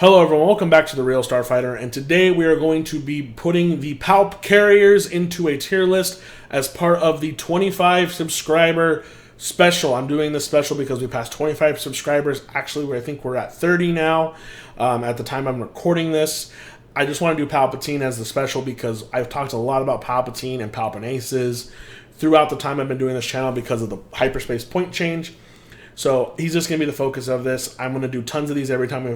Hello everyone, welcome back to The Real Starfighter, and today we are going to be putting the Palp carriers into a tier list as part of the 25 subscriber special. I'm doing this special because we passed 25 subscribers. Actually, I think we're at 30 now at the time I'm recording this. I just want to do Palpatine as the special because I've talked a lot about Palpatine and Palpin Aces throughout the time I've been doing this channel because of the hyperspace point change. So he's just going to be the focus of this. I'm going to do tons of these every time we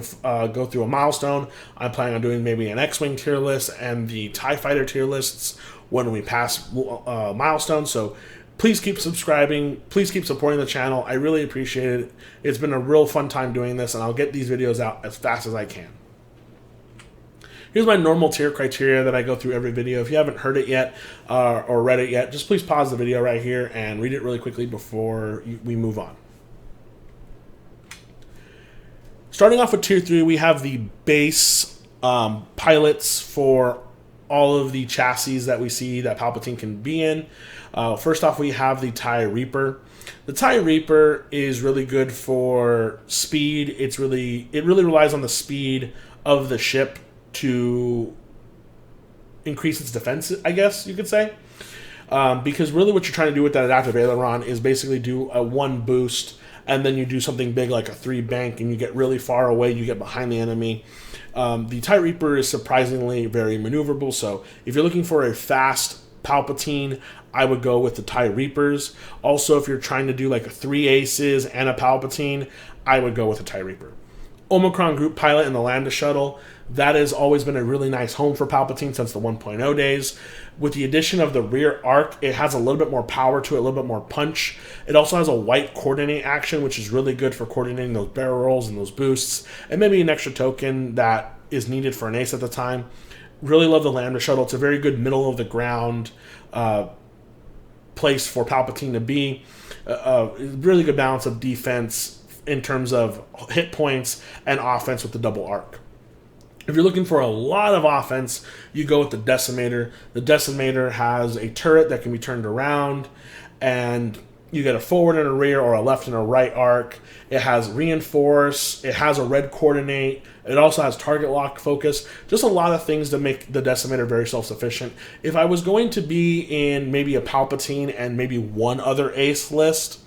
go through a milestone. I'm planning on doing maybe an X-Wing tier list and the TIE Fighter tier lists when we pass milestones. So please keep subscribing. Please keep supporting the channel. I really appreciate it. It's been a real fun time doing this, and I'll get these videos out as fast as I can. Here's my normal tier criteria that I go through every video. If you haven't heard it yet or read it yet, just please pause the video right here and read it really quickly before we move on. Starting off with Tier 3, we have the base pilots for all of the chassis that we see that Palpatine can be in. First off, we have the TIE Reaper. The TIE Reaper is really good for speed. It really relies on the speed of the ship to increase its defense, I guess you could say. Because really what you're trying to do with that adaptive aileron is basically do a one boost, and then you do something big like a 3 bank, and you get really far away, you get behind the enemy. The TIE Reaper is surprisingly very maneuverable, so if you're looking for a fast Palpatine, I would go with the TIE Reapers. Also, if you're trying to do like a 3 aces and a Palpatine, I would go with the TIE Reaper. Omicron Group Pilot in the Lambda Shuttle, that has always been a really nice home for Palpatine since the 1.0 days. With the addition of the rear arc, it has a little bit more power to it, a little bit more punch. It also has a white coordinate action, which is really good for coordinating those barrel rolls and those boosts, and maybe an extra token that is needed for an ace at the time. Really love the Lambda Shuttle. It's a very good middle-of-the-ground place for Palpatine to be. Really good balance of defense in terms of hit points and offense with the double arc. If you're looking for a lot of offense, you go with the Decimator. The Decimator has a turret that can be turned around, and you get a forward and a rear or a left and a right arc. It has reinforce. It has a red coordinate. It also has target lock focus. Just a lot of things to make the Decimator very self-sufficient. If I was going to be in maybe a Palpatine and maybe one other ace list,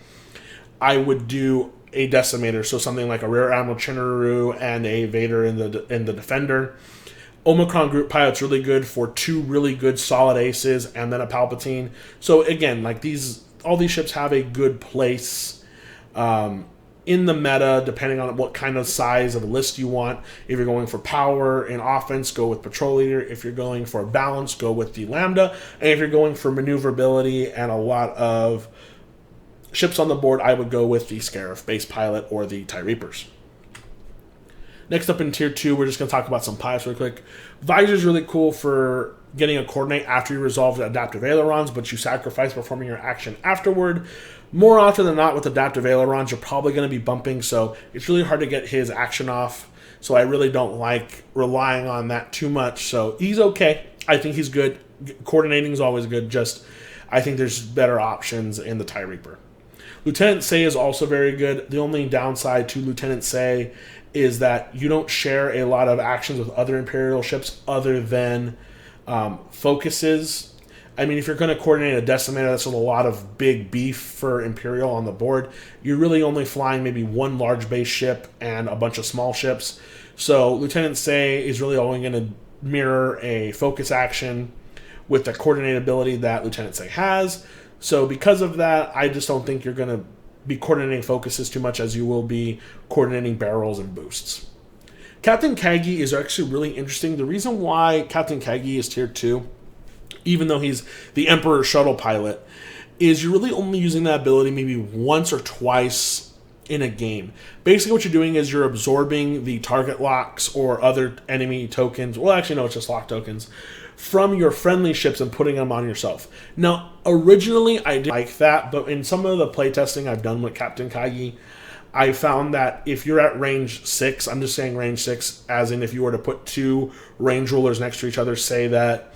I would do a Decimator, so something like a Rear Admiral Chinaroo and a Vader in the Defender. Omicron Group Pilot's really good for 2 really good solid aces and then a Palpatine. So again, like all these ships have a good place in the meta, depending on what kind of size of a list you want. If you're going for power and offense, go with Patrol Leader. If you're going for balance, go with the Lambda. And if you're going for maneuverability and a lot of ships on the board, I would go with the Scarif base pilot or the TIE Reapers. Next up in Tier 2, we're just going to talk about some pilots real quick. Visor is really cool for getting a coordinate after you resolve the adaptive ailerons, but you sacrifice performing your action afterward. More often than not with adaptive ailerons, you're probably going to be bumping, so it's really hard to get his action off. So I really don't like relying on that too much. So he's okay. I think he's good. Coordinating is always good. Just I think there's better options in the TIE Reaper. Lieutenant Say is also very good. The only downside to Lieutenant Say is that you don't share a lot of actions with other Imperial ships other than focuses. I mean, if you're going to coordinate a Decimator, that's a lot of big beef for Imperial on the board. You're really only flying maybe one large base ship and a bunch of small ships. So Lieutenant Say is really only going to mirror a focus action with the coordinate ability that Lieutenant Say has. So because of that, I just don't think you're going to be coordinating focuses too much as you will be coordinating barrels and boosts. Captain Keggie is actually really interesting. The reason why Captain Keggie is Tier 2, even though he's the Emperor Shuttle pilot, is you're really only using that ability maybe once or twice in a game. Basically what you're doing is you're absorbing the target locks or other enemy tokens. Well, actually, no, it's just lock tokens from your friendly ships and putting them on yourself. Now, originally I didn't like that, but in some of the playtesting I've done with Captain Keggie, I found that if you're at range 6, I'm just saying range 6, as in if you were to put 2 range rulers next to each other, say that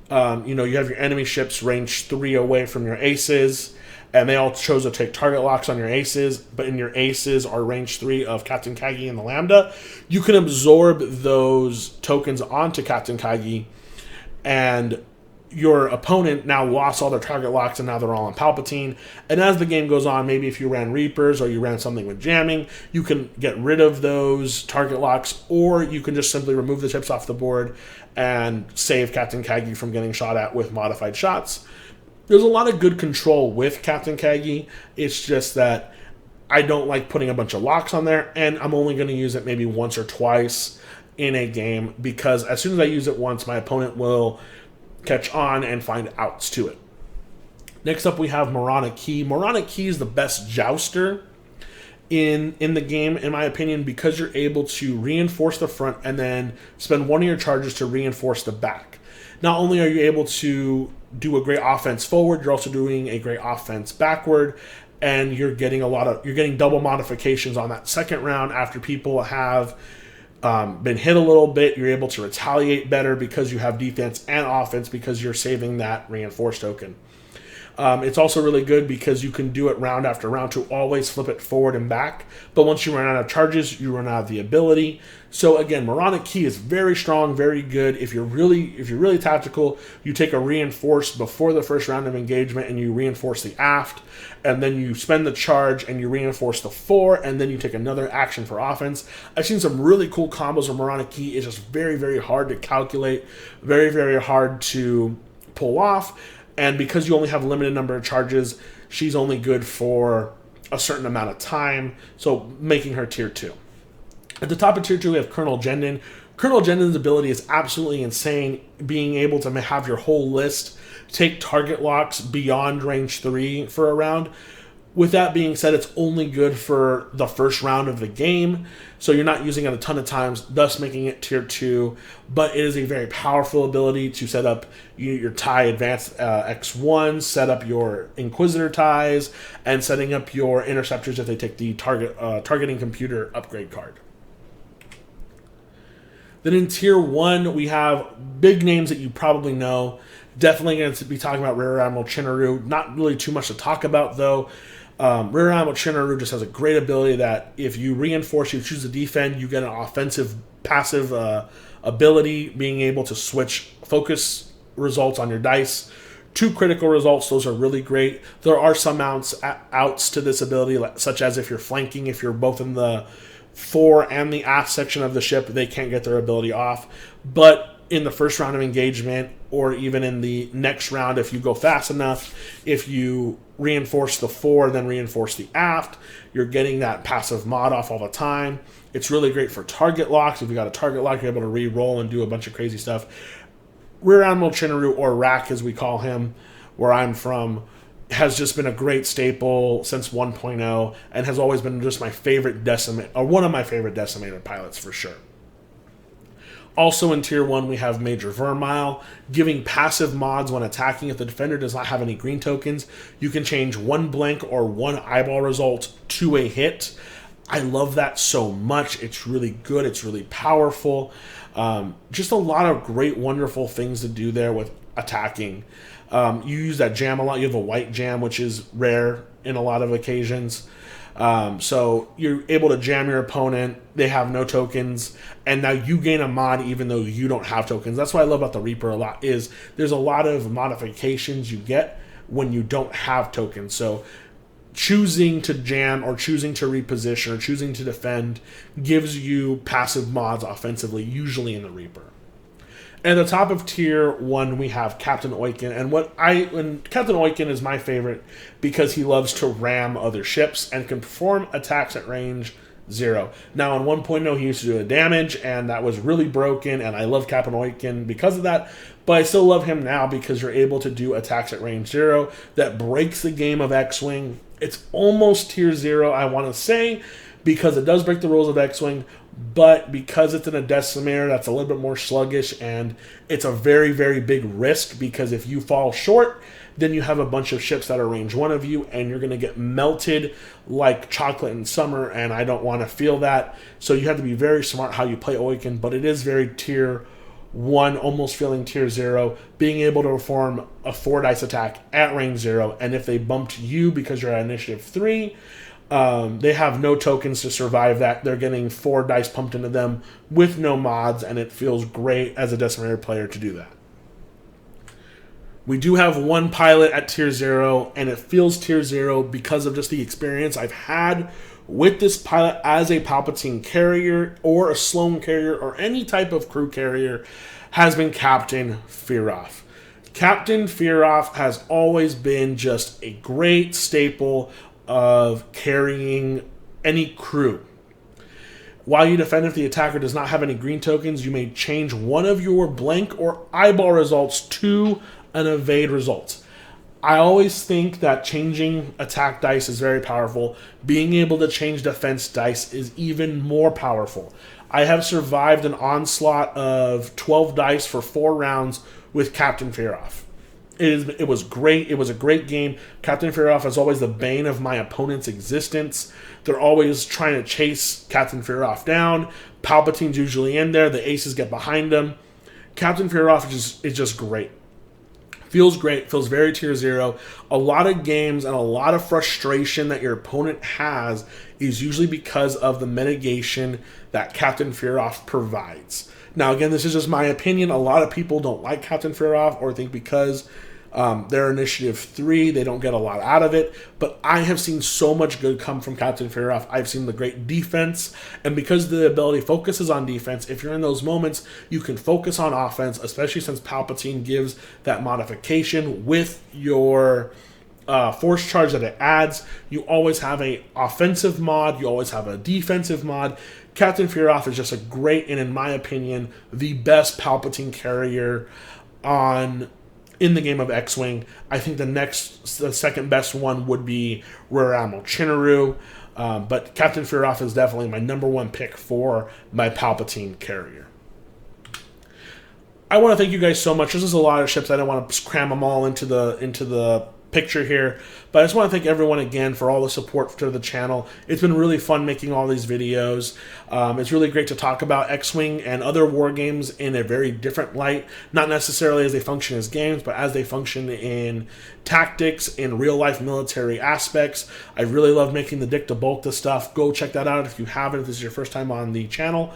you have your enemy ships range 3 away from your aces, and they all chose to take target locks on your aces, but in your aces are range 3 of Captain Keggie and the Lambda. You can absorb those tokens onto Captain Keggie, and your opponent now lost all their target locks, and now they're all on Palpatine. And as the game goes on, maybe if you ran Reapers or you ran something with jamming, you can get rid of those target locks, or you can just simply remove the chips off the board and save Captain Keggie from getting shot at with modified shots. There's a lot of good control with Captain Keggie. It's just that I don't like putting a bunch of locks on there, and I'm only going to use it maybe once or twice in a game, because as soon as I use it once, my opponent will catch on and find outs to it. Next up, we have Mirana Key. Mirana Key is the best jouster in the game, in my opinion, because you're able to reinforce the front and then spend one of your charges to reinforce the back. Not only are you able to do a great offense forward, you're also doing a great offense backward, and you're getting double modifications on that second round after people have been hit a little bit. You're able to retaliate better because you have defense and offense because you're saving that reinforced token. It's also really good because you can do it round after round to always flip it forward and back. But once you run out of charges, you run out of the ability. So again, Mirana Key is very strong, very good. If you're really tactical, you take a reinforce before the first round of engagement and you reinforce the aft, and then you spend the charge and you reinforce the fore, and then you take another action for offense. I've seen some really cool combos of Mirana Key. It's just very, very hard to calculate, very, very hard to pull off. And because you only have a limited number of charges, she's only good for a certain amount of time, so making her tier 2. At the top of tier 2, we have Colonel Jendon. Colonel Jendon's ability is absolutely insane, being able to have your whole list take target locks beyond range 3 for a round. With that being said, it's only good for the first round of the game, so you're not using it a ton of times, thus making it tier 2. But it is a very powerful ability to set up your TIE Advanced X1, set up your Inquisitor TIEs, and setting up your Interceptors if they take the targeting computer upgrade card. Then in tier 1, we have big names that you probably know. Definitely going to be talking about Rear Admiral Chinnaru. Not really too much to talk about, though. Rear Admiral Chinnaru just has a great ability that if you reinforce, you choose to defend, you get an offensive passive ability, being able to switch focus results on your dice to critical results. Those are really great. There are some outs to this ability, such as if you're flanking, if you're both in the fore and the aft section of the ship, they can't get their ability off. But in the first round of engagement, or even in the next round, if you go fast enough, if you reinforce the fore, then reinforce the aft, you're getting that passive mod off all the time. It's really great for target locks. If you got a target lock, you're able to re-roll and do a bunch of crazy stuff. Rear Admiral Chinnaru, or Rack as we call him, where I'm from, has just been a great staple since 1.0 and has always been just my favorite Decimator, or one of my favorite Decimator pilots for sure. Also in tier 1, we have Major Vermile, giving passive mods when attacking. If the defender does not have any green tokens, you can change one blank or one eyeball result to a hit. I love that so much. It's really good. It's really powerful. Just a lot of great, wonderful things to do there with attacking. You use that jam a lot. You have a white jam, which is rare in a lot of occasions. So you're able to jam your opponent. They have no tokens, and now you gain a mod even though you don't have tokens. That's what I love about the Reaper a lot, is there's a lot of modifications you get when you don't have tokens. So choosing to jam or choosing to reposition or choosing to defend gives you passive mods offensively, usually in the Reaper. At the top of tier 1, we have Captain Oykin, and Captain Oykin is my favorite because he loves to ram other ships and can perform attacks at range 0. Now, in 1.0, he used to do a damage, and that was really broken, and I love Captain Oykin because of that, but I still love him now because you're able to do attacks at range 0. That breaks the game of X-Wing. It's almost tier 0, I want to say, because it does break the rules of X-Wing, but because it's in a Decimator, that's a little bit more sluggish, and it's a very, very big risk, because if you fall short, then you have a bunch of ships that are range 1 of you, and you're going to get melted like chocolate in summer, and I don't want to feel that. So you have to be very smart how you play Oykin, but it is very tier 1 almost feeling tier 0, being able to perform a 4 dice attack at range 0, and if they bumped you because you're at initiative 3, they have no tokens to survive that. They're getting 4 dice pumped into them with no mods, and it feels great as a Decimator player to do that. We do have 1 pilot at tier 0, and it feels tier 0 because of just the experience I've had with this pilot as a Palpatine carrier or a Sloane carrier or any type of crew carrier, has been Captain Fearoff. Captain Fearoff has always been just a great staple of carrying any crew. While you defend if the attacker does not have any green tokens, you may change one of your blank or eyeball results to an evade result. I always think that changing attack dice is very powerful. Being able to change defense dice is even more powerful. I have survived an onslaught of 12 dice for 4 rounds with Captain Fearoff. It was great. It was a great game. Captain Fearoff is always the bane of my opponent's existence. They're always trying to chase Captain Fearoff down. Palpatine's usually in there. The aces get behind him. Captain Fearoff is just great. Feels great, feels very tier 0. A lot of games and a lot of frustration that your opponent has is usually because of the mitigation that Captain Fearoff provides. Now, again, this is just my opinion. A lot of people don't like Captain Fearoff or think because they're initiative 3, they don't get a lot out of it. But I have seen so much good come from Captain Fearoff. I've seen the great defense. And because the ability focuses on defense, if you're in those moments, you can focus on offense, especially since Palpatine gives that modification with your force charge that it adds. You always have an offensive mod. You always have a defensive mod. Captain Fearoff is just a great, and in my opinion, the best Palpatine carrier in the game of X-Wing. I think the second best one would be Rear Admiral Chinnaru, but Captain Fearoff is definitely my number 1 pick for my Palpatine carrier. I want to thank you guys so much. This is a lot of ships. I don't want to cram them all into the picture here, but I just want to thank everyone again for all the support to the channel. It's been really fun making all these videos. It's really great to talk about X-Wing and other war games in a very different light, not necessarily as they function as games, but as they function in tactics, in real-life military aspects. I really love making the Dick to Bulk this stuff. Go check that out if you haven't, if this is your first time on the channel.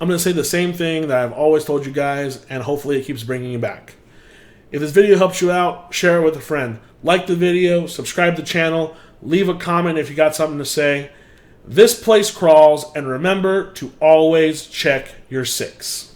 I'm going to say the same thing that I've always told you guys, and hopefully it keeps bringing you back. If this video helps you out, share it with a friend. Like the video, subscribe to the channel, leave a comment if you got something to say. This place crawls, and remember to always check your 6.